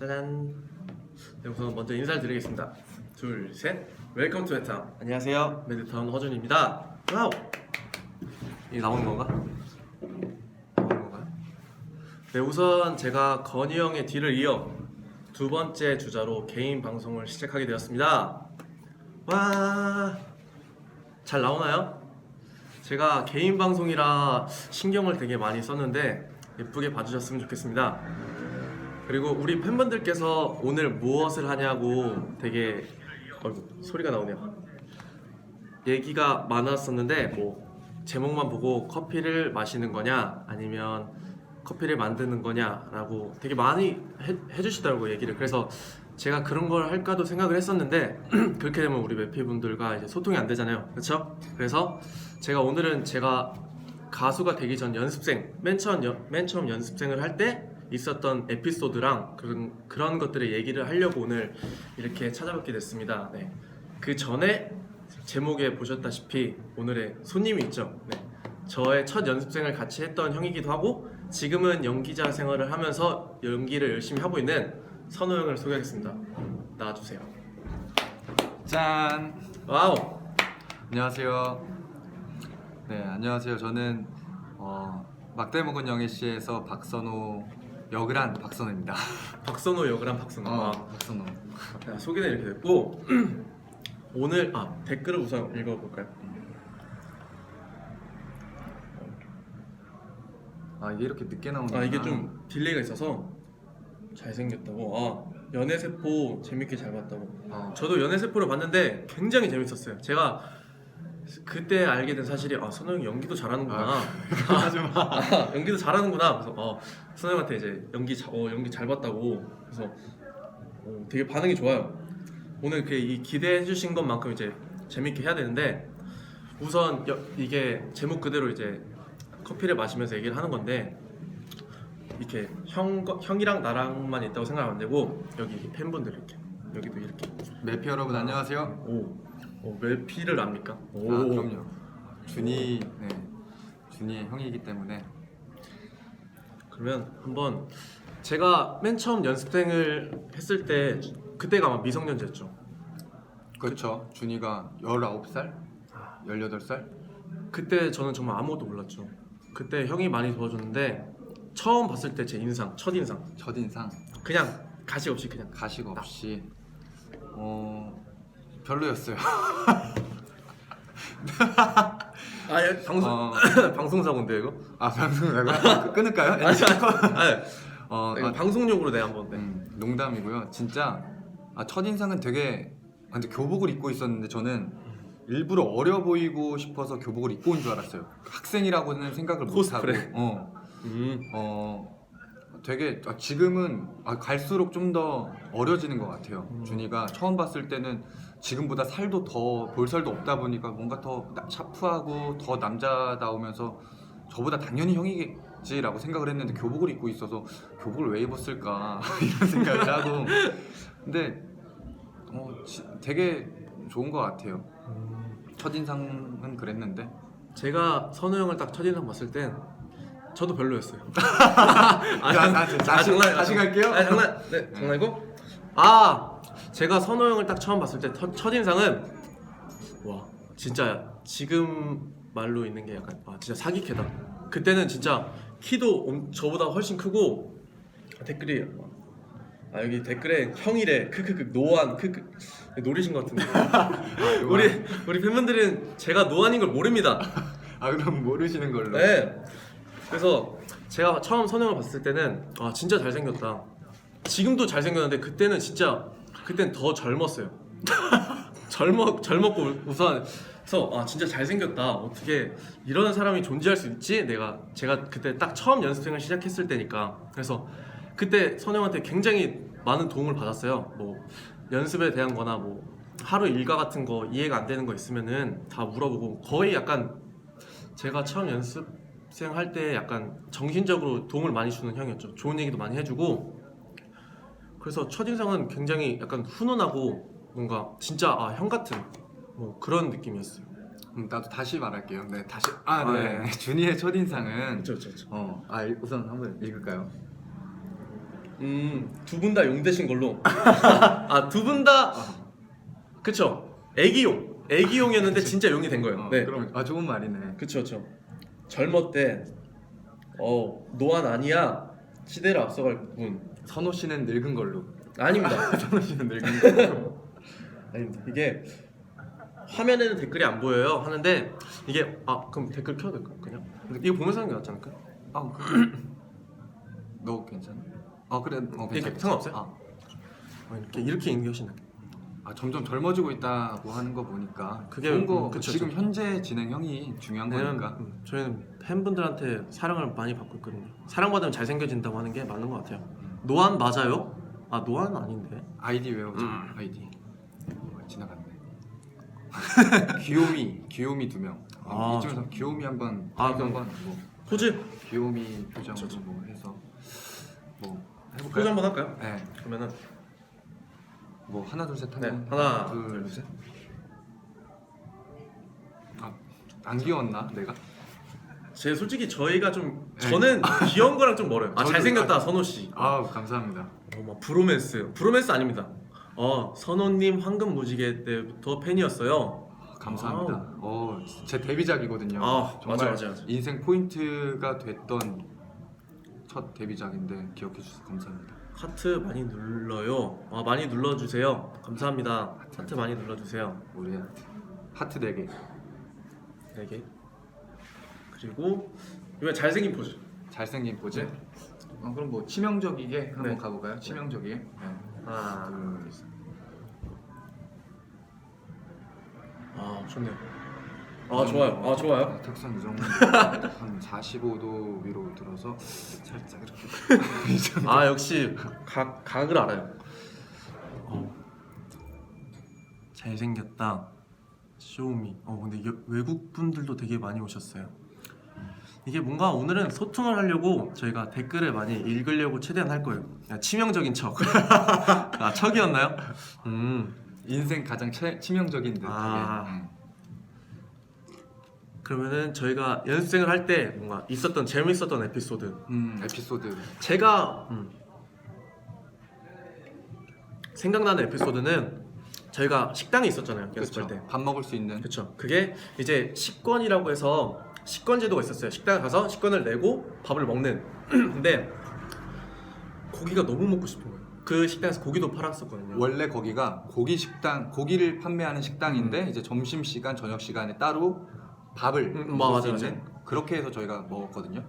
짜잔. 네, 우선 먼저 인사를 드리겠습니다. 둘, 셋. 웰컴 투 매드타운. 안녕하세요. 매드타운 허준입니다. 와우. 이게 나오는 건가? 나오는 건가요? 네, 우선 제가 건희 형의 뒤를 이어 두 번째 주자로 개인 방송을 시작하게 되었습니다. 와, 잘 나오나요? 제가 개인 방송이라 신경을 되게 많이 썼는데 예쁘게 봐주셨으면 좋겠습니다. 그리고 우리 팬분들께서 오늘 무엇을 하냐고 되게 소리가 나오네요. 얘기가 많았었는데 뭐 제목만 보고 커피를 마시는 거냐 아니면 커피를 만드는 거냐라고 되게 많이 해주시더라고요, 얘기를. 그래서 제가 그런 걸 할까도 생각을 했었는데 그렇게 되면 우리 매피분들과 이제 소통이 안 되잖아요, 그렇죠? 그래서 제가 오늘은 제가 가수가 되기 전 연습생, 맨 처음 연습생을 할 때 있었던 에피소드랑 그런 것들의 얘기를 하려고 오늘 이렇게 찾아뵙게 됐습니다. 네. 그 전에 제목에 보셨다시피 오늘의 손님이 있죠. 네. 저의 첫 연습생을 같이 했던 형이기도 하고 지금은 연기자 생활을 하면서 연기를 열심히 하고 있는 선호 형을 소개하겠습니다. 나와주세요. 짠! 와우! 안녕하세요. 네, 안녕하세요. 저는 막대 먹은 영애씨에서 박선호 역을 한 박선호입니다. 박선호 역을 한 박선호. 박선호. 네, 소개는 이렇게 됐고 오늘 댓글을 우선 읽어볼까요? 이게 이렇게 늦게 나오는구나. 이게 좀 딜레이가 있어서 잘생겼다고. 연애세포 재밌게 잘 봤다고. 저도 연애세포를 봤는데 굉장히 재밌었어요. 제가 그때 알게 된 사실이 선호 형이 연기도 잘하는구나. 연기도 잘하는구나. 그래서 선호 형한테 이제 연기 잘 봤다고. 그래서 되게 반응이 좋아요. 오늘 이 기대해 주신 것만큼 이제 재밌게 해야 되는데 우선 이게 제목 그대로 이제 커피를 마시면서 얘기를 하는 건데 이렇게 형이랑 나랑만 있다고 생각하면 안 되고 여기 팬분들 이렇게 여기도 이렇게 매피 여러분 안녕하세요. 매피를 압니까? 그럼요. 준이의 형이기 때문에. 그러면 한번 제가 맨 처음 연습생을 했을 때 그때가 아마 미성년자였죠. 그렇죠. 준이가 19살? 18살? 그때 저는 정말 아무것도 몰랐죠. 그때 형이 많이 도와줬는데 처음 봤을 때 제 첫인상 그냥 가식 없이 그냥 가식 없이 별로였어요. 방송사고인데 이거? 방송사고? 끊을까요? 방송용으로 내가 한번. 농담이고요. 진짜 첫인상은 되게 근데 교복을 입고 있었는데 저는 일부러 어려 보이고 싶어서 교복을 입고 온 줄 알았어요. 학생이라고는 생각을 못하고. 되게 지금은 갈수록 좀 더 어려지는 것 같아요. 준이가 처음 봤을 때는 지금보다 살도 더 볼살도 없다 보니까 뭔가 더 샤프하고 더 남자다우면서 저보다 당연히 형이겠지라고 생각을 했는데 교복을 입고 있어서 교복을 왜 입었을까 이런 생각을 하고 근데 되게 좋은 것 같아요. 첫인상은 그랬는데 제가 선우 형을 딱 첫인상 봤을 땐 저도 별로였어요. 다시 갈게요. 장난이고. 제가 선호 형을 딱 처음 봤을 때 첫인상은 와 진짜 지금 말로 있는 게 약간 진짜 사기캐다. 그때는 진짜 키도 저보다 훨씬 크고 댓글이 여기 댓글에 형이래 크크크 노안 크크 노리신 것 같은데 우리 팬분들은 제가 노안인 걸 모릅니다. 그럼 모르시는 걸로. 네. 그래서 제가 처음 선우 형을 봤을 때는 진짜 잘생겼다. 지금도 잘생겼는데 그때는 더 젊었어요. 젊었고 우선 그래서 진짜 잘생겼다. 어떻게 이런 사람이 존재할 수 있지? 제가 그때 딱 처음 연습생을 시작했을 때니까. 그래서 그때 선우 형한테 굉장히 많은 도움을 받았어요. 뭐 연습에 대한 거나 뭐 하루 일과 같은 거 이해가 안 되는 거 있으면은 다 물어보고 거의 약간 제가 처음 연습생 할 때 약간 정신적으로 도움을 많이 주는 형이었죠. 좋은 얘기도 많이 해주고. 그래서 첫인상은 굉장히 약간 훈훈하고 뭔가 진짜 형 같은 뭐 그런 느낌이었어요. 나도 다시 말할게요. 네, 다시. 네. 준이의 첫인상은 그렇죠. 우선 한번 읽을까요? 두 분 다 용 되신 걸로. 아, 두 분 다 그쵸. 애기용이었는데 진짜 용이 된 거예요. 네. 그럼 좋은 말이네. 그쵸. 젊었대. 노안 아니야. 시대를 앞서갈 분. 선호 씨는 늙은 걸로. 아닙니다. 선호 씨는 늙은 걸로. 아닙니다. 이게 화면에는 댓글이 안 보여요. 하는데 이게 그럼 댓글 켜도 될까? 그냥 이거 보면서 하는 게 낫지 않을까? 너 괜찮아? 그래. 이게 괜찮아. 상관없어요? 이렇게 있는 게 훨씬 나아. 점점 젊어지고 있다고 하는 거 보니까 그게 좋은 거. 그쵸. 지금 현재 진행형이 중요한 거니까. 저희는 팬분들한테 사랑을 많이 받고 있거든요. 사랑받으면 잘생겨진다고 하는 게 맞는 것 같아요. 노안 맞아요? 노안 아닌데. 아이디 외워줘. 아이디. 지나갔네. 귀요미 2명. 이쯤에서 귀요미 한번 한번 뭐 포즈 귀요미 표정으로 뭐 해서 뭐 해볼까요? 포즈 한번 할까요? 네. 그러면은 뭐 하나 둘 셋 네, 하면 하나 둘 셋. 안 귀여웠나 내가? 솔직히 저희가 저는 귀여운 거랑 좀 멀어요. 저도- 잘생겼다 선호 씨. 감사합니다. 막 브로맨스 아닙니다. 선호님 황금 무지개 때부터 팬이었어요. 감사합니다. 제 데뷔작이거든요. 정말 맞아. 인생 포인트가 됐던 첫 데뷔작인데 기억해 주셔서 감사합니다. 하트 많이 눌러요. 많이 눌러주세요. 감사합니다. 하트 많이 눌러주세요. 우리 하트 4개. 4개. 그리고 이번 잘생긴 포즈. 잘생긴 포즈. 네. 그럼 뭐 치명적이게 한번 네. 가볼까요? 치명적이게. 네. 하나, 둘, 셋. 좋네요. 좋아요. 탁상 이 정도 한 45도 위로 들어서 살짝 이렇게. 역시 각을 알아요. 잘생겼다. 쇼미. 근데 외국 분들도 되게 많이 오셨어요. 이게 뭔가 오늘은 소통을 하려고 저희가 댓글을 많이 읽으려고 최대한 할 거예요. 치명적인 척. 척이었나요? 인생 가장 치명적인 듯. 그러면은 저희가 연습생을 할 때 뭔가 재밌었던 에피소드. 에피소드. 제가 생각나는 에피소드는 저희가 식당에 있었잖아요. 연습할 때. 밥 먹을 수 있는. 그렇죠. 그게 이제 식권이라고 해서 식권 제도가 있었어요. 식당에 가서 식권을 내고 밥을 먹는. 근데 고기가 너무 먹고 싶은 거예요. 그 식당에서 고기도 팔았었거든요. 원래 거기가 고기를 판매하는 식당인데 이제 점심 시간, 저녁 시간에 따로 밥을 먹을 수 있는. 그렇게 해서 저희가 먹었거든요.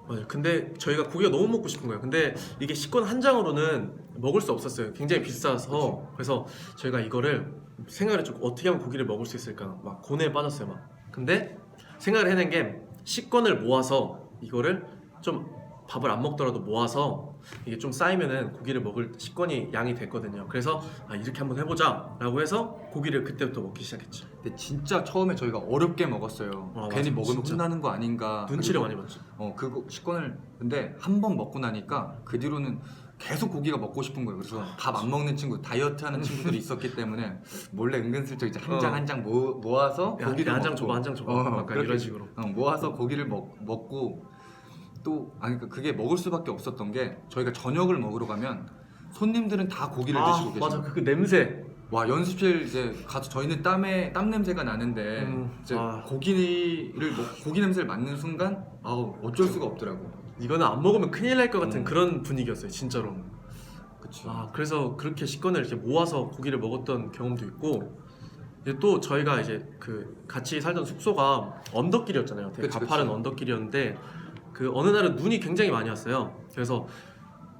맞아요. 근데 저희가 고기가 너무 먹고 싶은 거예요. 근데 이게 식권 한 장으로는 먹을 수 없었어요. 굉장히 비싸서. 그래서 저희가 이거를 생각을 했죠. 어떻게 하면 고기를 먹을 수 있을까? 막 고뇌에 빠졌어요. 막. 근데 생각을 해낸 게 식권을 모아서 이거를 좀 밥을 안 먹더라도 모아서 이게 좀 쌓이면은 고기를 먹을 식권이 양이 됐거든요. 그래서 이렇게 한번 해보자 라고 해서 고기를 그때부터 먹기 시작했죠. 근데 진짜 처음에 저희가 어렵게 먹었어요. 괜히 맞아, 먹으면 진짜. 혼나는 거 아닌가. 눈치를 그리고 많이 봤죠. 그거 식권을 근데 한 번 먹고 나니까 그 뒤로는 계속 고기가 먹고 싶은 거예요. 그래서 밥 안 먹는 친구, 다이어트 하는 친구들이 있었기 때문에 몰래 은근슬쩍 이제 한 장 한 장 모아서 고기를 한 장 먹고. 줘봐, 한 장 줘봐. 약간 그렇게, 이런 식으로. 모아서 고기를 먹고 또 그러니까 그게 먹을 수밖에 없었던 게 저희가 저녁을 먹으러 가면 손님들은 다 고기를 드시고 계세요. 맞아. 그 냄새. 와, 연습실 이제 가서 저희는 땀 냄새가 나는데 이제 고기 냄새를 맡는 순간 어쩔 수가 없더라고. 이거는 안 먹으면 큰일 날 것 같은 그런 분위기였어요, 진짜로. 그치. 그래서 그렇게 식권을 이렇게 모아서 고기를 먹었던 경험도 있고, 이제 또 저희가 이제 그 같이 살던 숙소가 언덕길이었잖아요. 되게 그치, 가파른 그치. 언덕길이었는데 그 어느 날은 눈이 굉장히 많이 왔어요. 그래서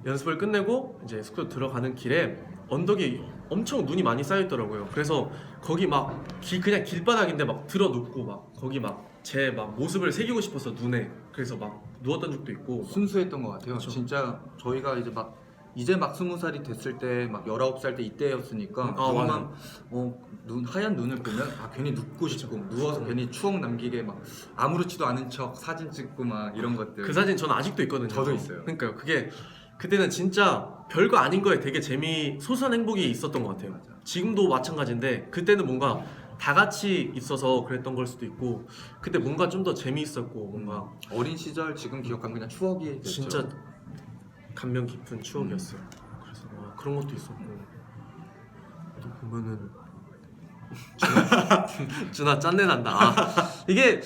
연습을 끝내고 이제 숙소 들어가는 길에 언덕이 엄청 눈이 많이 쌓여 있더라고요. 그래서 거기 막 그냥 길바닥인데 막 들어 눕고 막 거기 막 제 모습을 새기고 싶어서 눈에. 그래서 막 누웠던 적도 있고. 순수했던 것 같아요. 그쵸. 진짜 저희가 이제 막 20살이 됐을 때 막 19살 때 이때였으니까 맞아. 하얀 눈을 보면 괜히 눕고 싶고 누워서 괜히 추억 남기게 막 아무렇지도 않은 척 사진 찍고 막 이런 것들. 그 사진 저는 아직도 있거든요. 저도 있어요. 그러니까요. 그게 그때는 진짜 별거 아닌 거에 되게 소소한 행복이 있었던 것 같아요. 맞아. 지금도 마찬가지인데 그때는 뭔가 다 같이 있어서 그랬던 걸 수도 있고, 그때 뭔가 좀 더 재미있었고 뭔가 어린 시절 지금 기억하면 그냥 추억이 됐죠. 진짜 감명 깊은 추억이었어요. 그래서 그런 것도 있었고 또 보면은 준아 짠내 난다. 이게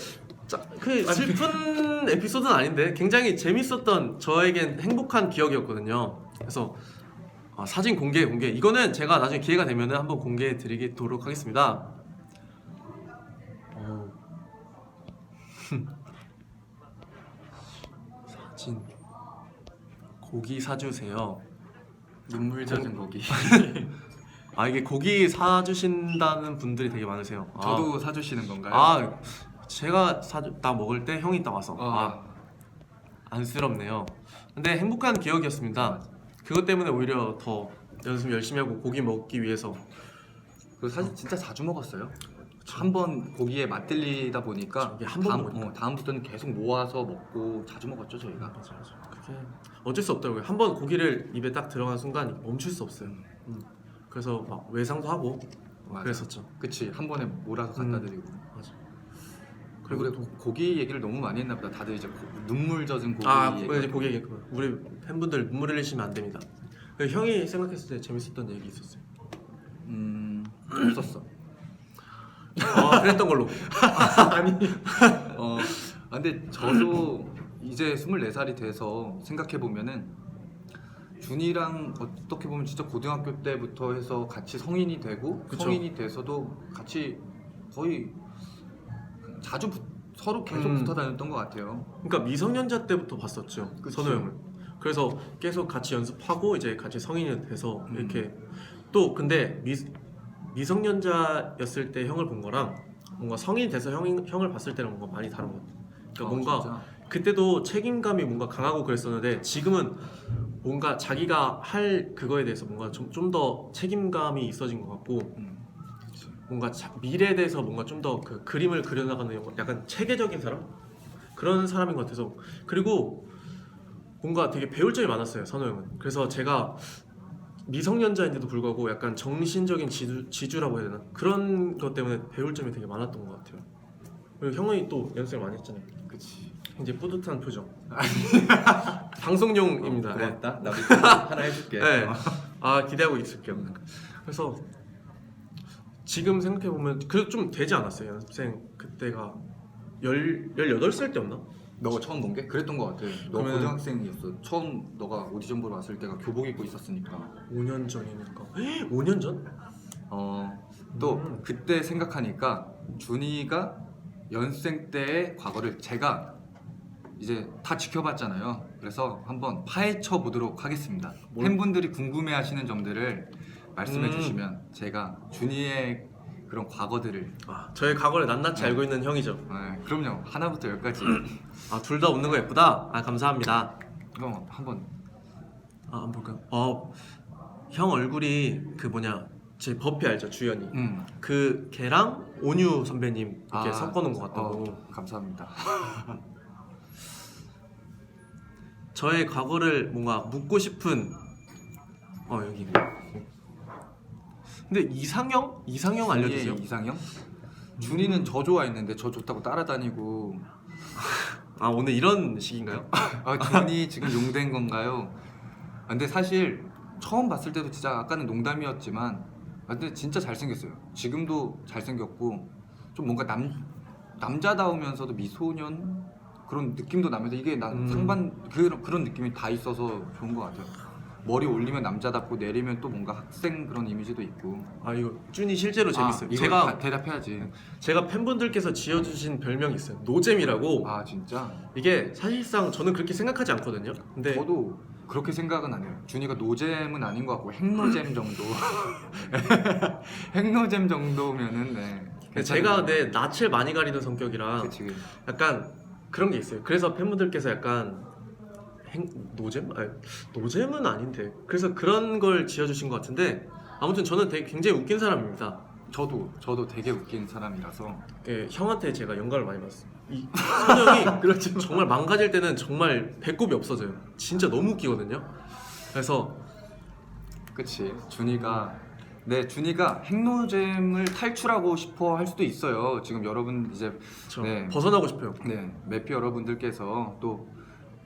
그 슬픈 에피소드는 아닌데 굉장히 재밌었던 저에겐 행복한 기억이었거든요. 그래서 사진 공개 이거는 제가 나중에 기회가 되면은 한번 공개해 드리도록 하겠습니다. 사진 고기 사주세요. 눈물 젖은 고기. 이게 고기 사주신다는 분들이 되게 많으세요. 저도 사주시는 건가요? 제가 딱 먹을 때 형이 딱 와서 안쓰럽네요. 근데 행복한 기억이었습니다. 그것 때문에 오히려 더 연습 열심히 하고 고기 먹기 위해서. 그 사실 진짜 자주 먹었어요. 한 번 고기에 맛들리다 보니까 이게 한번 먹으니까. 다음부터는 계속 모아서 먹고 자주 먹었죠 저희가. 맞아. 그게 어쩔 수 없더라고요. 한 번 고기를 입에 딱 들어간 순간 멈출 수 없어요. 그래서 막 외상도 하고 맞아. 그랬었죠. 그치, 한 번에 몰아서 갖다 드리고. 맞아. 그리고 우리 고기 얘기를 너무 많이 했나 보다. 다들 이제 눈물 젖은 고기 이제 고기 얘기했구나. 우리 팬분들 눈물 흘리시면 안 됩니다. 형이 생각했을 때 재밌었던 얘기 있었어요? 없었어. 그랬던 걸로. 아니. 근데 저도 이제 24살이 돼서 생각해 보면은 준이랑 어떻게 보면 진짜 고등학교 때부터 해서 같이 성인이 되고 그쵸. 성인이 돼서도 같이 거의 자주 서로 계속 붙어 다녔던 것 같아요. 그러니까 미성년자 때부터 봤었죠. 그치. 선호 형을. 그래서 계속 같이 연습하고 이제 같이 성인이 돼서 이렇게 또 근데 미성년자였을 때 형을 본 거랑 뭔가 성인이 돼서 형을 봤을 때랑 뭔가 많이 다른 것 같아요. 그러니까 뭔가 진짜? 그때도 책임감이 뭔가 강하고 그랬었는데 지금은 뭔가 자기가 할 그거에 대해서 뭔가 좀 더 책임감이 있어진 것 같고 뭔가 미래에 대해서 뭔가 좀 더 그 그림을 그려나가는 약간 체계적인 사람? 그런 사람인 것 같아서. 그리고 뭔가 되게 배울 점이 많았어요 선호 형은. 그래서 제가 미성년자인데도 불구하고 약간 정신적인 지주라고 해야 되나? 그런 것 때문에 배울 점이 되게 많았던 것 같아요. 그리고 형이 또 연습을 많이 했잖아요. 그치. 이제 뿌듯한 표정. 방송용입니다. 고맙다. 나도 하나 해줄게. 네. 기대하고 있을게요. 그래서 지금 생각해보면 그래도 좀 되지 않았어요? 연습생 그때가 18살 때였나? 너가 처음 본 게? 그랬던 것 같아. 너 그러면- 고등학생이었어. 처음 너가 오디션 보러 왔을 때가 교복 입고 있었으니까. 5년 전이니까. 5년 전? 또 그때 생각하니까 준이가 연습생 때의 과거를 제가 이제 다 지켜봤잖아요. 그래서 한번 파헤쳐 보도록 하겠습니다. 팬분들이 궁금해하시는 점들을 말씀해 주시면 제가 준이의 그런 과거들을 저의 과거를 낱낱이 알고 있는 형이죠. 그럼요. 하나부터 열까지 둘 다 웃는 거 예쁘다. 감사합니다. 한번 한번 볼까요? 형 얼굴이 그 뭐냐 제 버피 알죠? 주연이. 그 걔랑 온유 선배님 이렇게 섞어놓은 것 같다고. 감사합니다. 저의 과거를 뭔가 묻고 싶은 여기. 근데 이상형 알려주세요. 이상형? 준이는 저 좋아했는데 저 좋다고 따라다니고. 오늘 이런 식인가요? 준이 지금 용된 건가요? 근데 사실 처음 봤을 때도 진짜 아까는 농담이었지만 근데 진짜 잘생겼어요. 지금도 잘생겼고 좀 뭔가 남자다우면서도 미소년 그런 느낌도 나면서 이게 상반 그런 느낌이 다 있어서 좋은 것 같아요. 머리 올리면 남자답고 내리면 또 뭔가 학생 그런 이미지도 있고. 이거 준이 실제로 재밌어요. 이거 대답해야지. 제가 팬분들께서 지어주신 별명이 있어요. 노잼이라고. 진짜? 이게 사실상 저는 그렇게 생각하지 않거든요. 근데 저도 그렇게 생각은 안 해요. 준이가 노잼은 아닌 것 같고 핵노잼 정도. 핵노잼 정도면은 근데 제가 근데 낯을 많이 가리는 성격이라 그치. 약간 그런 게 있어요. 그래서 팬분들께서 약간 노잼? 노잼은 아닌데. 그래서 그런 걸 지어주신 것 같은데 아무튼 저는 되게 굉장히 웃긴 사람입니다. 저도 되게 웃긴 사람이라서 형한테 제가 영감을 많이 받았어요. 이 선영이 그렇죠. 정말 망가질 때는 정말 배꼽이 없어져요. 진짜 너무 웃기거든요. 그래서 그치. 준이가 핵노잼을 탈출하고 싶어 할 수도 있어요. 지금 여러분 이제 벗어나고 싶어요. 매피 여러분들께서 또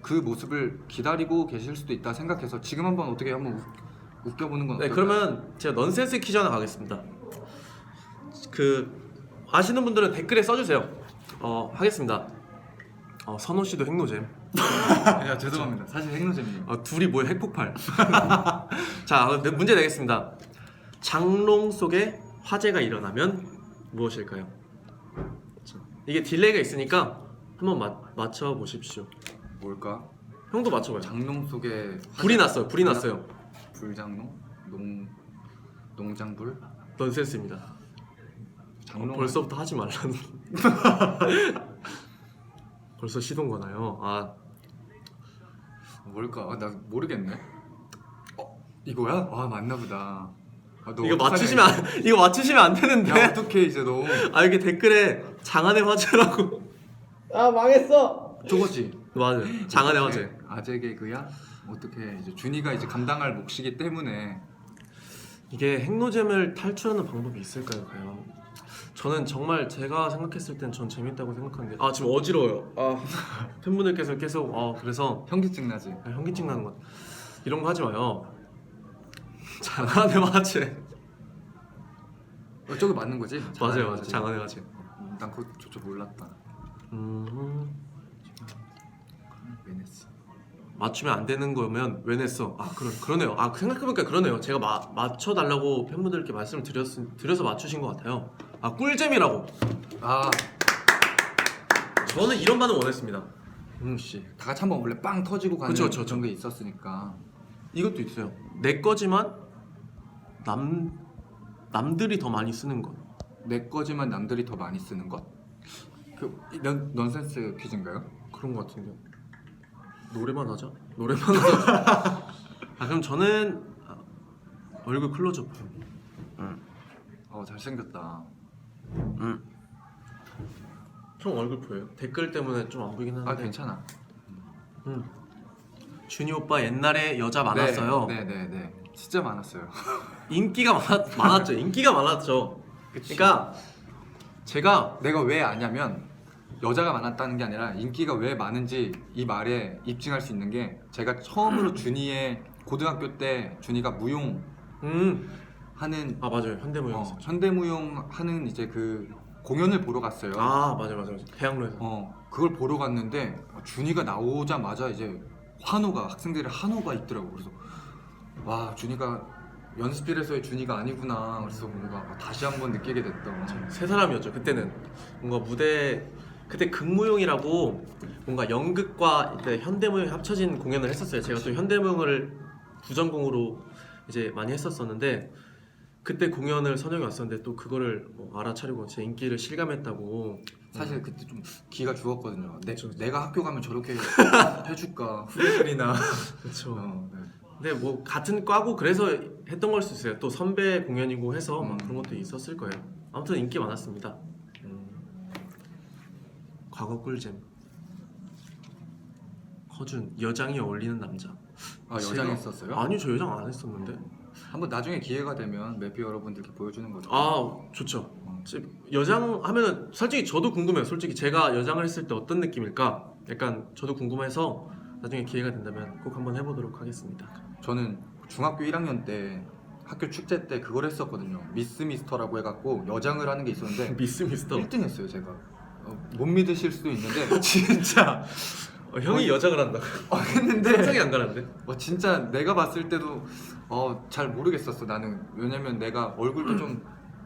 그 모습을 기다리고 계실 수도 있다 생각해서 지금 한번 어떻게 한번 웃겨보는 건 네, 어떨까요? 그러면 제가 넌센스 퀴즈 하나 가겠습니다. 그 아시는 분들은 댓글에 써주세요. 하겠습니다. 선호 씨도 핵노잼. 야, 죄송합니다. 사실 핵노잼이에요. 둘이 뭐야 핵폭발. 자, 문제 내겠습니다. 장롱 속에 화재가 일어나면 무엇일까요? 자, 이게 딜레이가 있으니까 한번 맞춰 보십시오. 뭘까? 형도 맞춰봐요. 장롱 속에 불이 났어요. 불이 났어요. 불장롱? 농장불? 넌센스입니다. 장롱 벌써부터 하지 말라는. 벌써 시동 거나요? 뭘까? 나 모르겠네. 이거야? 맞나 보다. 너 이거 어떡하냐, 이거 맞추시면 안 되는데. 야, 어떡해 이제 너. 이게 댓글에 장안의 화제라고. 망했어. 저거지. 맞아요. 장안의 화제. 아재 개그야? 어떻게 이제 준이가 이제 감당할 몫이기 때문에. 이게 핵노잼을 탈출하는 방법이 있을까요, 과연? 저는 정말 제가 생각했을 땐 전 재밌다고 생각하는데 지금 어지러워요. 팬분들께서 계속 그래서 현기증 나지. 현기증 나는 것 이런 거 하지 마요. 장안의 화제. 저거 맞는 거지? 맞아요. 장안의 화제. 난 그거 저쪽 몰랐다. 베네스. 맞추면 안 되는 거면 왜 냈어? 그러네요. 생각해보니까 그러네요. 제가 맞춰달라고 팬분들께 말씀을 드려서 맞추신 것 같아요. 꿀잼이라고. 저는 이런 반응 원했습니다. 씨. 다 같이 한번 원래 빵 터지고 가는 그쵸. 그런 게 있었으니까. 이것도 있어요. 내 거지만 남들이 더 많이 쓰는 것. 내 거지만 남들이 더 많이 쓰는 것? 넌센스 퀴즈인가요? 그런 것 같은데요. 노래만 하자. 그럼 저는 얼굴 클로즈업. 잘생겼다. 형 얼굴 보여요? 댓글 때문에 좀 안 보이긴 하는데. 괜찮아. 준이 오빠 옛날에 여자 많았어요. 네. 진짜 많았어요. 인기가 많았죠. 인기가 많았죠. 그러니까 제가 내가 왜 아냐면 여자가 많았다는 게 아니라 인기가 왜 많은지 이 말에 입증할 수 있는 게 제가 처음으로 준이의 고등학교 때 준이가 무용 하는 맞아요. 현대무용 있었죠. 현대무용 하는 이제 그 공연을 보러 갔어요. 맞아요. 대학로에서. 그걸 보러 갔는데 준이가 나오자마자 이제 학생들의 환호가 있더라고. 그래서 와, 준이가 연습실에서의 준이가 아니구나. 그래서 뭔가 다시 한번 느끼게 됐던. 세 사람이었죠. 그때는 뭔가 무대 그때 극무용이라고 뭔가 연극과 이제 현대무용이 합쳐진 공연을 했었어요. 제가 또 현대무용을 부전공으로 이제 많이 했었었는데 그때 공연을 선영이 왔었는데 또 그거를 알아차리고 제 인기를 실감했다고. 사실 그때 좀 기가 죽었거든요. 그쵸. 내가 학교 가면 저렇게 해줄까 후배들이나. 그렇죠. 네. 근데 뭐 같은 과고 그래서 했던 걸 수 있어요. 또 선배 공연이고 해서 막 그런 것도 있었을 거예요. 아무튼 인기 많았습니다. 과거 꿀잼. 허준 여장이 어울리는 남자. 여장 했었어요? 아니요, 저 여장 안 했었는데. 한번 나중에 기회가 되면 매피 여러분들께 보여주는 거죠. 좋죠. 여장 하면은 솔직히 저도 궁금해요. 솔직히 제가 여장을 했을 때 어떤 느낌일까? 약간 저도 궁금해서 나중에 기회가 된다면 꼭 한번 해보도록 하겠습니다. 저는 중학교 1학년 때 학교 축제 때 그걸 했었거든요. 미스 미스터라고 해갖고 여장을 하는 게 있었는데 미스 미스터 1등 했어요 제가. 못 믿으실 수도 있는데 진짜 형이 여장을 한다. 했는데 상상이 안 가는데. 진짜 내가 봤을 때도 잘 모르겠었어 나는. 왜냐면 내가 얼굴도 좀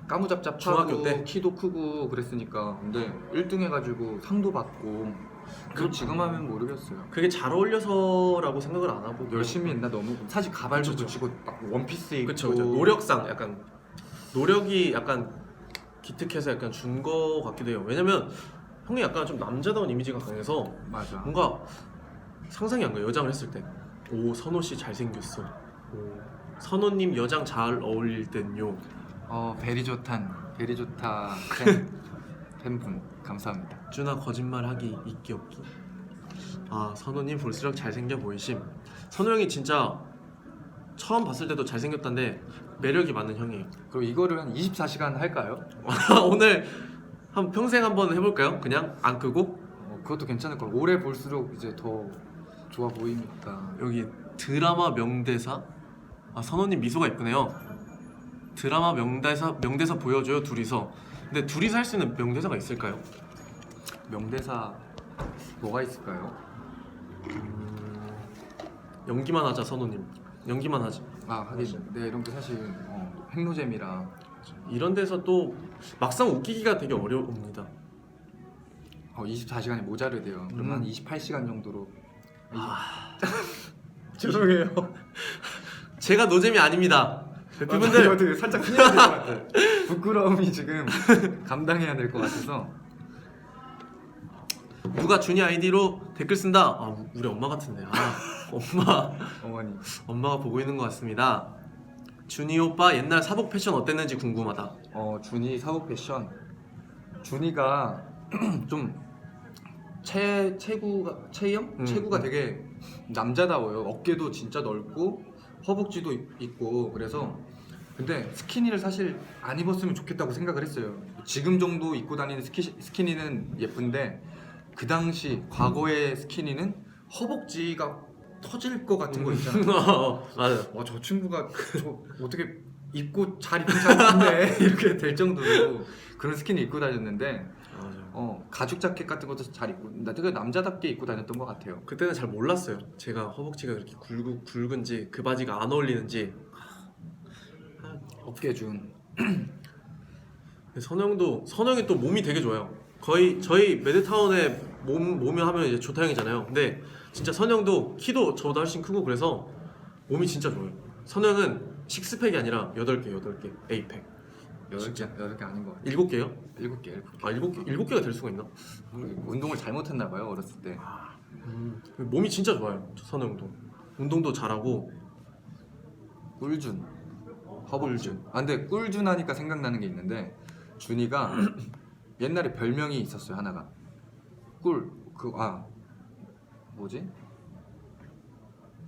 까무잡잡하고 중학교 때? 키도 크고 그랬으니까. 근데 1등 해가지고 상도 받고. 그걸 지금 하면 모르겠어요. 그게 잘 어울려서라고 생각을 안 하고 열심히 했나 너무. 사실 가발도 그쵸. 붙이고 막 원피스 입고. 그쵸. 노력상 약간 노력이 약간 기특해서 약간 준 거 같기도 해요. 왜냐면 형이 약간 좀 남자다운 이미지가 강해서 맞아. 뭔가 상상이 안 가요. 여장을 했을 때. 오, 선호 씨 잘생겼어. 오, 선호님 여장 잘 어울릴 땐요. 베리조타 팬분 감사합니다. 준아 거짓말하기 있기 없기. 선호님 볼수록 잘생겨 보이심. 선호 형이 진짜 처음 봤을 때도 잘생겼다는데 매력이 많은 형이에요. 그럼 이거를 한 24시간 할까요? 오늘 평생 한번 해볼까요? 그냥 안 끄고? 그것도 괜찮을 걸. 오래 볼수록 이제 더 좋아 보입니다. 여기 드라마 명대사. 아 선호님 미소가 이쁘네요. 드라마 명대사 보여줘요 둘이서. 근데 둘이서 할 수 있는 명대사가 있을까요? 명대사 뭐가 있을까요? 연기만 하자 선호님. 연기만 하자. 아 하긴 네 이런 게 사실 핵노잼이라 이런 데서 또 막상 웃기기가 되게 어려웁니다. 24시간이 모자르대요. 그러면 한 28시간 정도로 죄송해요. 제가 노잼이 아닙니다. 대표분들 대표분들 어떻게 살짝 피해야 될 것 같아요. 부끄러움이 지금 감당해야 될 것 같아서. 누가 준이 아이디로 댓글 쓴다. 아 우리 엄마 같은데. 아 어머니 엄마가 보고 있는 것 같습니다. 준이 오빠 옛날 사복 패션 어땠는지 궁금하다. 준이 사복 패션. 준이가 좀 체구가 되게 남자다워요. 어깨도 진짜 넓고 허벅지도 있고 그래서 근데 스키니를 사실 안 입었으면 좋겠다고 생각을 했어요. 지금 정도 입고 다니는 스키니는 예쁜데 그 당시 과거의 스키니는 허벅지가 터질 것 같은 거 있잖아요. 맞아. 저 친구가 저 어떻게 입고 잘 입고 잤는데 이렇게 될 정도로 그런 스키니 입고 다녔는데 가죽 자켓 같은 것도 잘 입고 나 되게 남자답게 입고 다녔던 것 같아요. 그때는 잘 몰랐어요. 제가 허벅지가 그렇게 굵은지 그 바지가 안 어울리는지. 어깨준 선영이 또 몸이 되게 좋아요. 거의 저희 매드타운의 몸이 하면 이제 조타 형이잖아요. 근데 진짜 선영도 키도 저보다 훨씬 크고 그래서 몸이 진짜 좋아요. 선영은 식스팩이 아니라 8개 A팩. 8개 아닌 것 같아요. 7개요? 7개. 아 7개가 될 수가 있나? 운동을 잘못했나 봐요 어렸을 때. 몸이 진짜 좋아요. 선영도 운동도 잘하고. 꿀준 허벅준. 근데 꿀준 하니까 생각나는 게 있는데 준이가 옛날에 별명이 있었어요 하나가. 뭐지?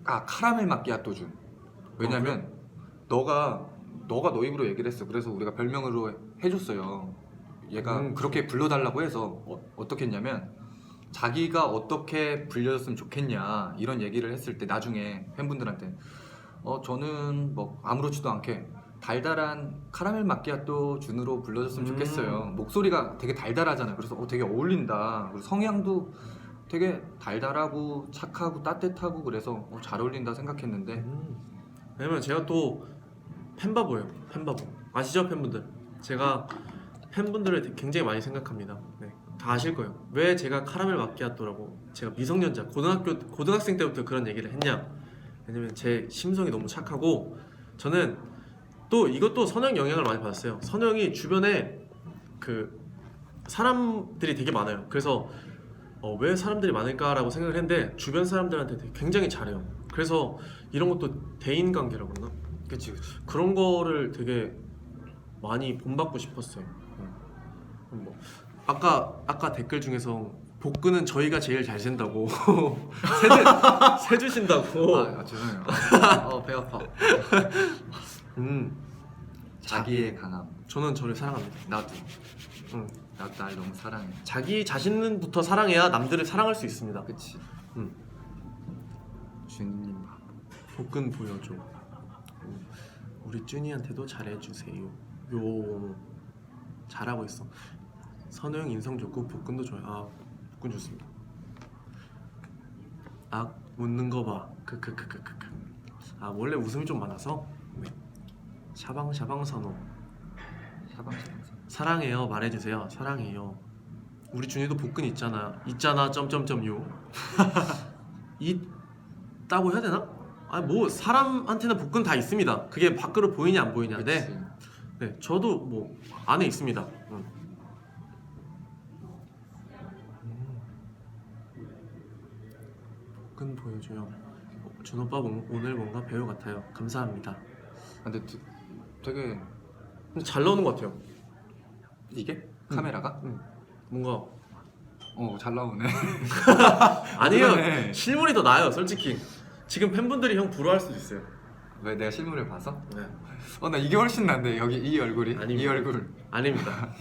카라멜 마끼아또 준. 왜냐면 너가 너 입으로 얘기를 했어. 그래서 우리가 별명으로 해줬어요. 얘가 그렇게 불러달라고 해서 어떻게 했냐면 자기가 어떻게 불려줬으면 좋겠냐 이런 얘기를 했을 때 나중에 팬분들한테 저는 뭐 아무렇지도 않게 달달한 카라멜 마끼아또 준으로 불러줬으면 좋겠어요. 목소리가 되게 달달하잖아요. 그래서 되게 어울린다. 그리고 성향도 되게 달달하고 착하고 따뜻하고 그래서 잘 어울린다 생각했는데 왜냐면 제가 또 팬바보예요. 팬바보 아시죠 팬분들? 제가 팬분들을 굉장히 많이 생각합니다. 네, 다 아실 거예요. 왜 제가 카라멜 마끼아또라고 제가 미성년자 고등학생 때부터 그런 얘기를 했냐? 왜냐면 제 심성이 너무 착하고 저는 또 이것도 선영 영향을 많이 받았어요. 선영이 주변에 그 사람들이 되게 많아요. 그래서 왜 사람들이 많을까라고 생각을 했는데 주변 사람들한테 되게 굉장히 잘해요. 그래서 이런 것도 대인관계라고 그러나? 그치. 그런 거를 되게 많이 본받고 싶었어요. 뭐 아까 댓글 중에서 복근은 저희가 제일 잘 센다고 세주신다고. 죄송해요. 배 아파. 자기의 강함. 저는 저를 사랑합니다. 나도 날 너무 사랑해. 자기 자신부터 사랑해야 남들을 사랑할 수 있습니다. 그치. 준님 복근 보여줘. 우리 준이한테도 잘해주세요. 요 잘하고 있어. 선우 형 인성 좋고 복근도 좋아요. 복근 좋습니다. 웃는 거 봐. 크크크크크. 원래 웃음이 좀 많아서. 네. 샤방샤방 선호. 사랑해요. 말해주세요. 사랑해요. 우리 준이도 복근 있잖아. 점점점요. 있다고 해야 되나? 뭐 사람한테는 복근 다 있습니다. 그게 밖으로 보이냐 안 보이냐인데. 네, 저도 뭐 안에 있습니다. 복근 보여줘요. 준 오빠 오늘 뭔가 배우 같아요. 감사합니다. 근데 되게 잘 나오는 것 같아요. 이게? 카메라가? 뭔가 잘 나오네. 아니에요. 그러네. 실물이 더 나아요. 솔직히 지금 팬분들이 형 부러워할 수도 있어요. 왜 내가 실물을 봐서? 네. 나 이게 훨씬 난데 여기 이 얼굴이? 아닙니다. 이 얼굴 아닙니다.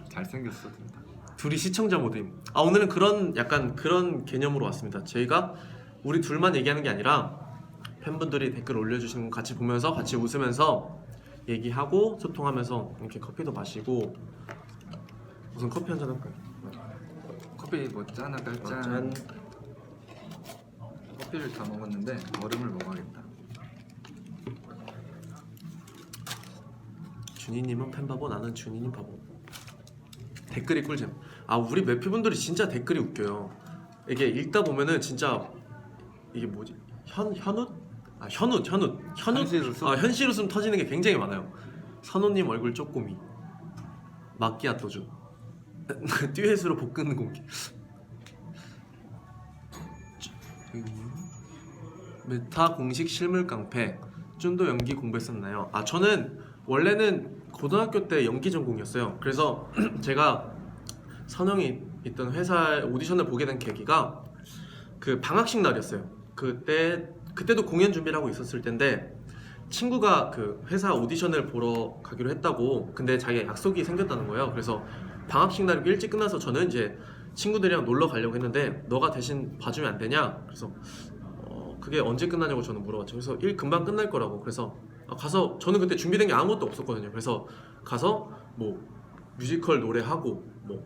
잘생겼어 진짜. 둘이 시청자 모드임. 오늘은 약간 그런 개념으로 왔습니다. 저희가 우리 둘만 얘기하는 게 아니라 팬분들이 댓글 올려주시는 거 같이 보면서 같이 웃으면서 얘기하고 소통하면서 이렇게 커피도 마시고 무슨 커피 한잔 할까요? 커피 뭐 짠할까? 짠. 짠. 커피를 다 먹었는데 얼음을 먹어야겠다. 준이님은 팬바보, 나는 준이님 바보. 댓글이 꿀잼. 아 우리 매피분들이 진짜 댓글이 웃겨요. 이게 읽다 보면은 진짜 이게 뭐지? 현웃? 아 현웃. 현실 웃음? 아 현실 웃음 터지는 게 굉장히 많아요. 선호님 얼굴 쪼꼬미. 마끼아또주. 듀엣으로 볶는 공기. 메타 공식 실물 깡패. 쭌도 연기 공부했었나요? 아 저는 원래는 고등학교 때 연기 전공이었어요. 그래서 제가 선영이 있던 회사에 오디션을 보게 된 계기가 그 방학식 날이었어요. 그때도 공연 준비를 하고 있었을 텐데 친구가 그 회사 오디션을 보러 가기로 했다고. 근데 자기가 약속이 생겼다는 거예요. 그래서 방학식 날이 일찍 끝나서 저는 이제 친구들이랑 놀러 가려고 했는데 너가 대신 봐주면 안 되냐? 그래서 그게 언제 끝나냐고 저는 물어봤죠. 그래서 일 금방 끝날 거라고. 그래서 가서 저는 그때 준비된 게 아무것도 없었거든요. 그래서 가서 뭐 뮤지컬 노래하고 뭐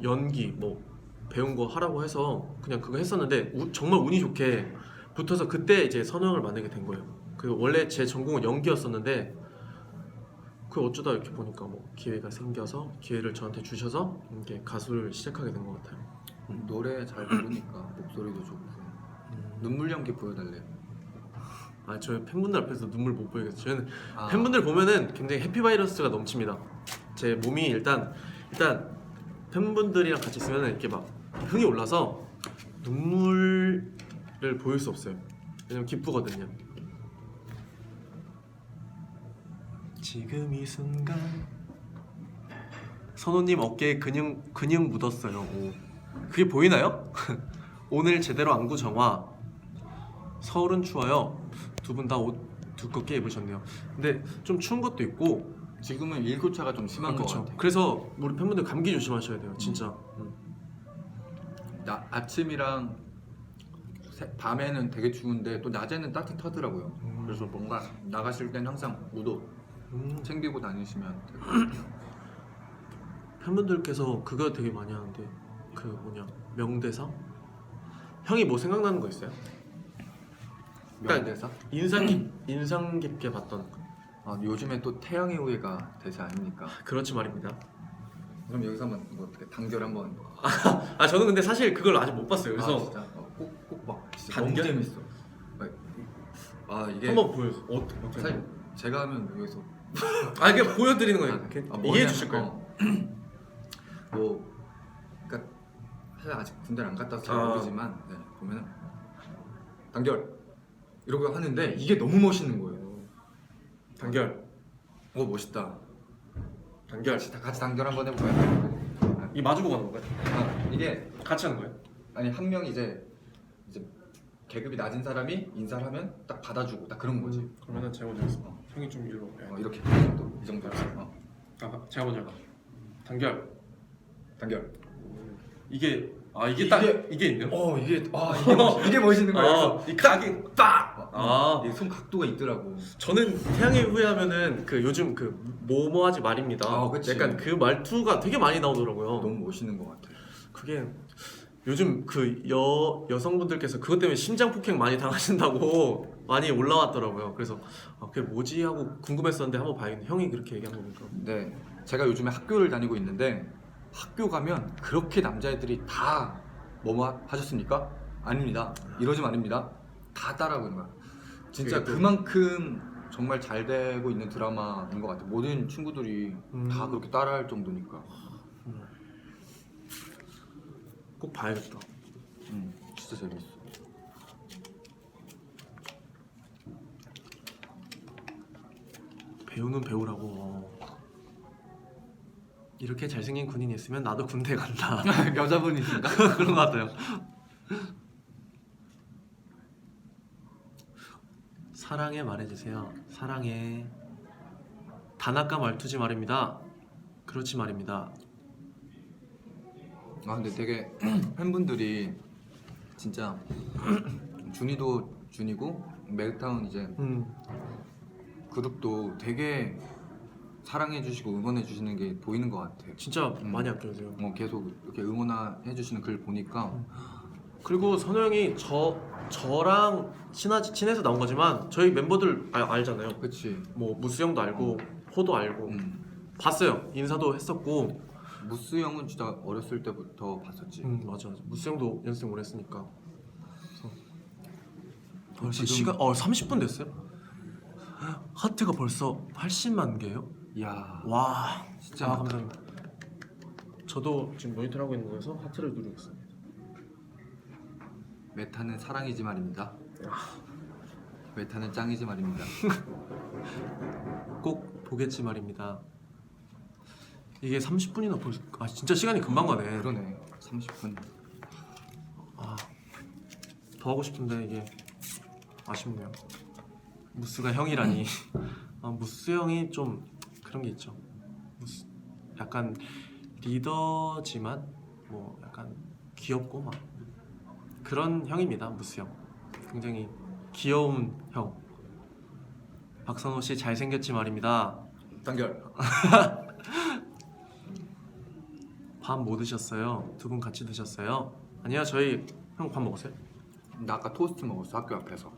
연기 뭐 배운 거 하라고 해서 그냥 그거 했었는데 정말 운이 좋게 붙어서 그때 이제 선영을 만나게 된 거예요. 그 원래 제 전공은 연기였었는데 그 어쩌다 이렇게 보니까 뭐 기회가 생겨서 기회를 저한테 주셔서 이렇게 가수를 시작하게 된 것 같아요. 노래 잘 부르니까 목소리도 좋고 눈물 연기 보여달래요. 아 저 팬분들 앞에서 눈물 못 보이겠어요. 저는 아. 팬분들 보면은 굉장히 해피바이러스가 넘칩니다. 제 몸이 일단 팬분들이랑 같이 있으면 이렇게 막 흥이 올라서 눈물을 보일 수 없어요. 왜냐면 기쁘거든요. 지금 이 순간 선호님 어깨에 근육 묻었어요. 오. 그게 보이나요? 오늘 제대로 안구 정화. 서울은 추워요. 두 분 다 옷 두껍게 입으셨네요. 근데 좀 추운 것도 있고. 지금은 일교차가 좀 심한 것 그렇죠. 같아요. 그래서 우리 팬분들 감기 조심하셔야 돼요. 진짜. 아침이랑 밤에는 되게 추운데 또 낮에는 따뜻하더라고요. 그래서 뭔가 나가실 땐 항상 우도 챙기고 다니시면 될 것 같아요. 팬분들께서 그거 되게 많이 하는데 그 뭐냐 명대사? 형이 뭐 생각나는 거 있어요? 명대사? 인상 깊게 봤던 거. 요즘에 또 태양의 후예가 대세 아닙니까? 그렇지 말입니다. 그럼 여기서 한번 뭐 어떻게 단결 한번. 아 저는 근데 사실 그걸 아직 못 봤어요. 그래서 진짜 꼭 봐. 진짜 너무 단결? 재밌어. 이게 한번 보여줘. 어떻게? 사실 제가 하면 여기서 이게 보여드리는 거예요. 이해해 주실 뭐냐면, 거예요. 그러니까 사실 아직 군대를 안 갔다 와서 잘 아. 모르지만 보면은 단결 이러고 하는데 이게 너무 멋있는 거예요. 단결. 멋있다. 단결. 같이 단결 한번 해볼까요? 이 마주보고 하는 건가요? 이게 같이 하는 거예요? 아니 한 명이 이제 계급이 낮은 사람이 인사를 하면 딱 받아주고 딱 그런 거지. 그러면은 제가 먼저 하겠습니다. 형이 좀 일로. 이렇게 이 정도. 제가 먼저 할까? 단결. 단결. 이게 딱 이게 있네요. 이게 멋있는 거예요. 이 각이 딱. 이게 손 각도가 있더라고. 저는 태양의 후예하면은 그 요즘 그 뭐뭐하지 말입니다. 그치. 약간 그 말투가 되게 많이 나오더라고요. 너무 멋있는 것 같아. 그게 요즘 그 여성분들께서 그것 때문에 심장 폭행 많이 당하신다고 많이 올라왔더라고요. 그래서 그게 뭐지 하고 궁금했었는데 한번 봐야겠네. 형이 그렇게 얘기한 거니까. 네, 제가 요즘에 학교를 다니고 있는데 학교 가면 그렇게 남자애들이 다 뭐뭐 하셨습니까? 아닙니다. 이러지 말입니다. 다 따라하는 거야. 진짜 그만큼 정말 잘 되고 있는 드라마인 것 같아. 모든 친구들이 다 그렇게 따라할 정도니까. 꼭 봐야겠다. 진짜 재밌어. 배우는 배우라고. 이렇게 잘생긴 군인이 있으면 나도 군대 간다. 여자분이신가? 그런 것 같아요. 사랑해 말해주세요. 사랑해. 단아까 말투지 말입니다. 그렇지 말입니다. 근데 되게 팬분들이 진짜 준이도 준이고 멜타운 이제 그룹도 되게 사랑해주시고 응원해주시는 게 보이는 것 같아요. 진짜 많이 아껴주세요. 계속 이렇게 응원해주시는 글 보니까 그리고 선우 형이 저랑 친해서 나온 거지만 저희 멤버들 알잖아요. 그치. 뭐 무수 형도 알고 호도 알고 봤어요. 인사도 했었고. 무스 형은 진짜 어렸을 때부터 봤었지. 맞아. 무수 형도 연습생 오래 했으니까. 벌써 지금- 시간 30분 됐어요? 하트가 벌써 80만 개요? 이야, 와, 진짜 아, 감사합니다. 저도 지금 모니터를 하고 있는 거여서 하트를 누르겠습니다. 메타는 사랑이지 말입니다. 메타는 짱이지 말입니다. 꼭 보겠지 말입니다. 이게 30분이나 진짜 시간이 금방 가네. 그러네. 30분. 더 하고 싶은데 이게 아쉽네요. 무스가 형이라니. 무스 형이 좀 그런 게 있죠. 무스 약간 리더지만 뭐 약간 귀엽고 막 그런 형입니다. 무스 형. 굉장히 귀여운 형. 박선호 씨 잘생겼지 말입니다. 단결. 밥 뭐 드셨어요? 두 분 같이 드셨어요? 아니요, 저희 형 밥 먹었어요? 나 아까 토스트 먹었어, 학교 앞에서.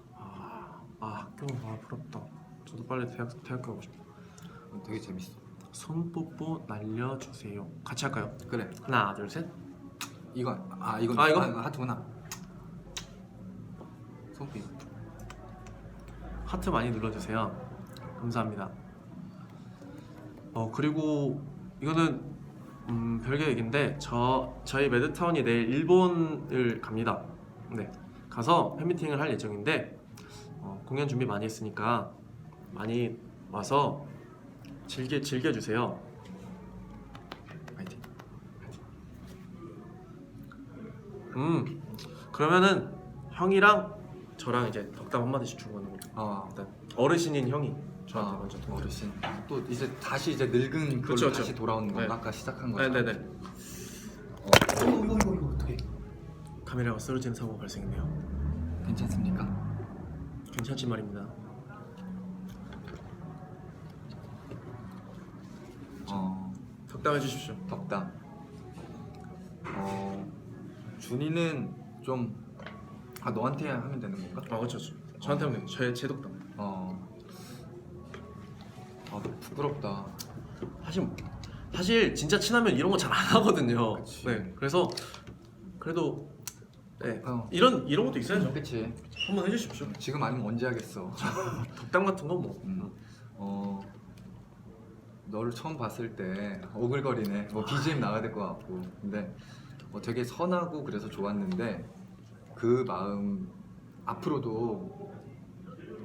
학교 부럽다. 저도 빨리 대학교 가고 싶어. 되게 재밌어. 손뽀뽀 날려주세요. 같이 할까요? 그래. 하나, 둘, 셋. 이건 이거? 하트구나. 손빛. 하트 많이 눌러주세요. 감사합니다. 그리고 이거는 별개 얘기인데 저희 매드타운이 내일 일본을 갑니다. 네, 가서 팬미팅을 할 예정인데 공연 준비 많이 했으니까 많이 와서 즐겨주세요. 파이팅. 그러면은 형이랑 저랑 이제 덕담 한마디씩 주고받는 거죠. 일단 어르신인 형이 저한테 먼저 덕담. 어르신. 또 이제 다시 이제 늙은 그쵸, 걸로 그쵸. 다시 돌아오는 건가? 네. 아까 시작한 거죠. 네네네. 이거 어떻게? 카메라가 쓰러지는 사고가 발생했네요. 괜찮습니까? 괜찮지 말입니다. 덕담해 주십시오. 덕담. 준이는 좀 너한테 하면 되는 건가? 그렇죠. 저한테 하면 돼요. 제 덕담. 부끄럽다. 사실 진짜 친하면 이런 거 잘 안 하거든요. 그치. 네, 그래서 그래도 네, 어. 이런 것도 있어야죠. 그치. 한번 해주십시오. 지금 아니면 언제 하겠어. 덕담 같은 건 뭐. 너를 처음 봤을 때 오글거리네. BGM 나와야 될 것 같고. 근데 되게 선하고 그래서 좋았는데 그 마음 앞으로도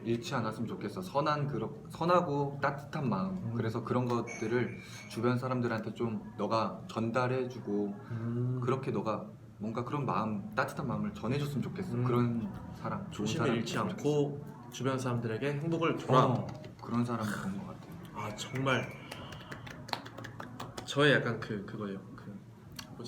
잃지 않았으면 좋겠어. 선하고 따뜻한 마음. 그래서 그런 것들을 주변 사람들한테 좀 너가 전달해주고 그렇게 너가 뭔가 그런 마음, 따뜻한 마음을 전해줬으면 좋겠어. 그런 사람, 좋은 초심을 사람 잃지 됐으면 않고 주변 사람들에게 행복을 주라. 좋겠어. 그런 사람 좋은 것 같아. 정말 저의 약간 그거예요.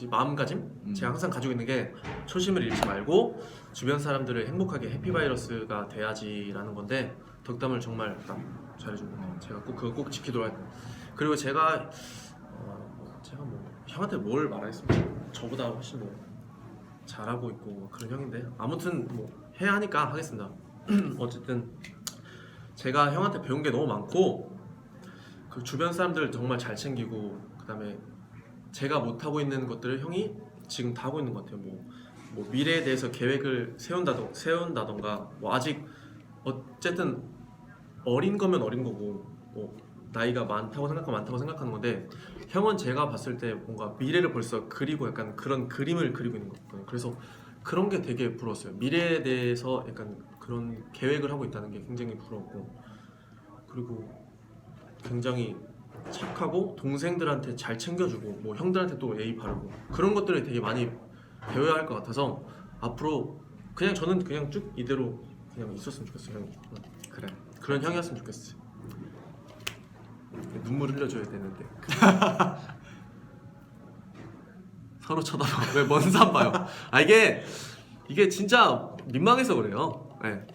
마음가짐? 제가 항상 가지고 있는 게 초심을 잃지 말고 주변 사람들을 행복하게 해피바이러스가 돼야지라는 건데 덕담을 정말 딱 잘해주고 제가 그거 꼭 지키도록 할게요. 그리고 제가 뭐 형한테 뭘 말하겠습니까? 저보다 훨씬 뭐 잘하고 있고 그런 형인데 아무튼 뭐 해야 하니까 하겠습니다. 어쨌든 제가 형한테 배운 게 너무 많고 그 주변 사람들을 정말 잘 챙기고 그다음에 제가 못하고 있는 것들을 형이 지금 다 하고 있는 것 같아요. 뭐 미래에 대해서 계획을 세운다던가 뭐 아직 어쨌든 어린 거면 어린 거고 뭐 나이가 많다고 생각하는 건데 형은 제가 봤을 때 뭔가 미래를 벌써 그리고 약간 그런 그림을 그리고 있는 것 같거든요. 그래서 그런 게 되게 부러웠어요. 미래에 대해서 약간 그런 계획을 하고 있다는 게 굉장히 부러웠고 그리고 굉장히 착하고 동생들한테 잘 챙겨주고 뭐 형들한테 또 예의 바르고 그런 것들을 되게 많이 배워야 할 것 같아서 앞으로 저는 그냥 쭉 이대로 그냥 있었으면 좋겠어요. 형이 그래. 그런 형이었으면 좋겠어요. 눈물 흘려줘야 되는데 서로 쳐다봐. 왜 먼 산 봐요? 이게 이게 진짜 민망해서 그래요. 네.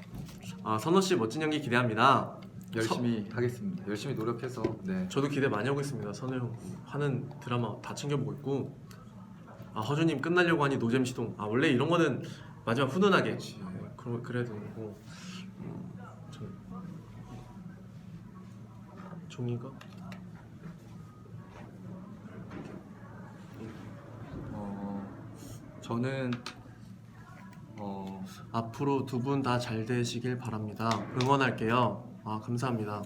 선호 씨 멋진 연기 기대합니다. 열심히 하겠습니다. 열심히 노력해서. 네. 저도 기대 많이 하고 있습니다. 선우 형 하는 드라마 다 챙겨보고 있고. 허준님 끝나려고 하니 노잼 시동. 원래 이런 거는 마지막 훈훈하게. 그치. 그래야 되고. 종이가? 저는 앞으로 두 분 다 잘 되시길 바랍니다. 응원할게요. 감사합니다.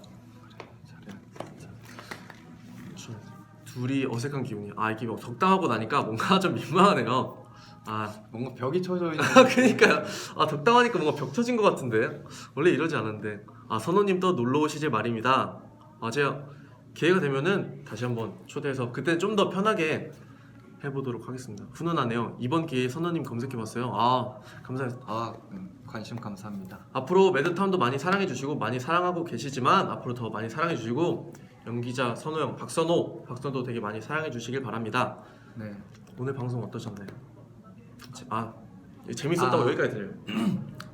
둘이 어색한 기분이. 이게 뭐 적당하고 나니까 뭔가 좀 민망하네요. 뭔가 벽이 쳐져 있는. 그니까요. 적당하니까 뭔가 벽 터진 것 같은데. 원래 이러지 않았는데. 선호님 또 놀러 오시지 말입니다. 제가 기회가 되면은 다시 한번 초대해서 그때 좀 더 편하게 해보도록 하겠습니다. 훈훈하네요. 이번 기회에 선호님 검색해봤어요. 감사해요. 관심 감사합니다. 앞으로 매드타운도 많이 사랑해주시고 많이 사랑하고 계시지만 앞으로 더 많이 사랑해주시고 연기자 선호형 박선호도 되게 많이 사랑해주시길 바랍니다. 네. 오늘 방송 어떠셨나요? 재밌었다고 여기까지 들려요.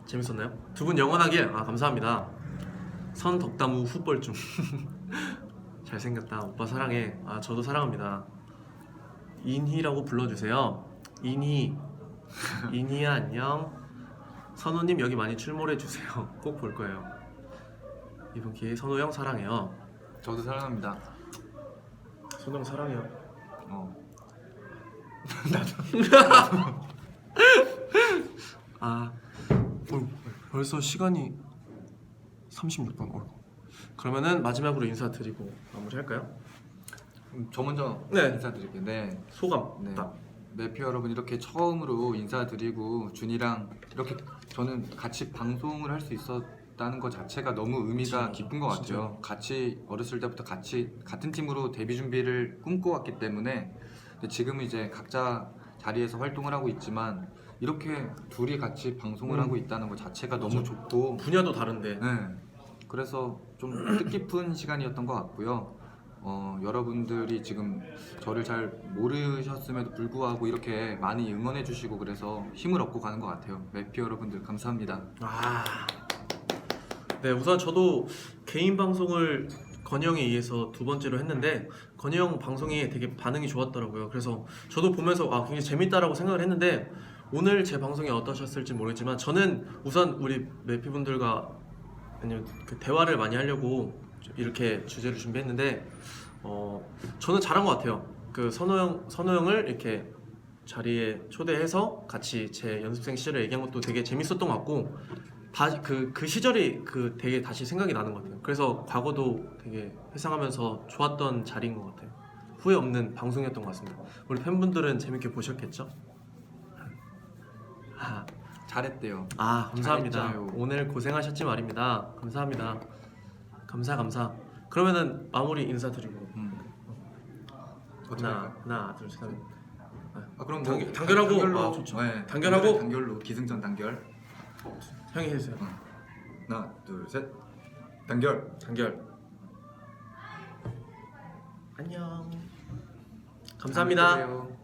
재밌었나요? 두 분 영원하길. 감사합니다. 선덕담우 후뻘중. 잘생겼다. 오빠 사랑해. 저도 사랑합니다. 인희라고 불러주세요. 인희야 안녕. 선우님 여기 많이 출몰해주세요. 꼭 볼 거예요. 이번 기회에 선우 형 사랑해요. 저도 사랑합니다. 선우 형 사랑해요. 벌써 시간이 36분. 그러면은 마지막으로 인사드리고 마무리할까요? 저 먼저 네. 인사드릴게요. 네. 소감. 네. 딱. 매표 여러분 이렇게 처음으로 인사드리고 준이랑 이렇게 저는 같이 방송을 할 수 있었다는 것 자체가 너무 의미가 깊은 것 같아요. 같이 어렸을 때부터 같은 팀으로 데뷔 준비를 꿈꿔왔기 때문에 근데 지금은 이제 각자 자리에서 활동을 하고 있지만 이렇게 둘이 같이 방송을 하고 있다는 것 자체가 너무 좋고 분야도 다른데. 네. 그래서 좀 뜻깊은 시간이었던 것 같고요. 여러분들이 지금 저를 잘 모르셨음에도 불구하고 이렇게 많이 응원해 주시고 그래서 힘을 얻고 가는 것 같아요. 매피 여러분들 감사합니다. 네, 우선 저도 개인 방송을 건희 형에 의해서 두 번째로 했는데 건희 형 방송이 되게 반응이 좋았더라고요. 그래서 저도 보면서 굉장히 재밌다라고 생각을 했는데 오늘 제 방송이 어떠셨을지 모르겠지만 저는 우선 우리 매피분들과 아니면 그 대화를 많이 하려고 이렇게 주제를 준비했는데 저는 잘한 것 같아요. 그 선호 형을 이렇게 자리에 초대해서 같이 제 연습생 시절을 얘기한 것도 되게 재밌었던 것 같고 그 시절이 되게 다시 생각이 나는 것 같아요. 그래서 과거도 되게 회상하면서 좋았던 자리인 것 같아요. 후회 없는 방송이었던 것 같습니다. 우리 팬분들은 재밌게 보셨겠죠? 잘했대요. 감사합니다. 잘했죠. 오늘 고생하셨지 말입니다. 감사합니다. 감사. 그러면은 마무리 인사드리고 하나 둘 셋. 그럼 단결하고 좋죠. 네, 단결하고 단결로 기승전 단결. 형이 해주세요. 하나 둘 셋. 단결. 안녕. 감사합니다. 다음에 또 봬요.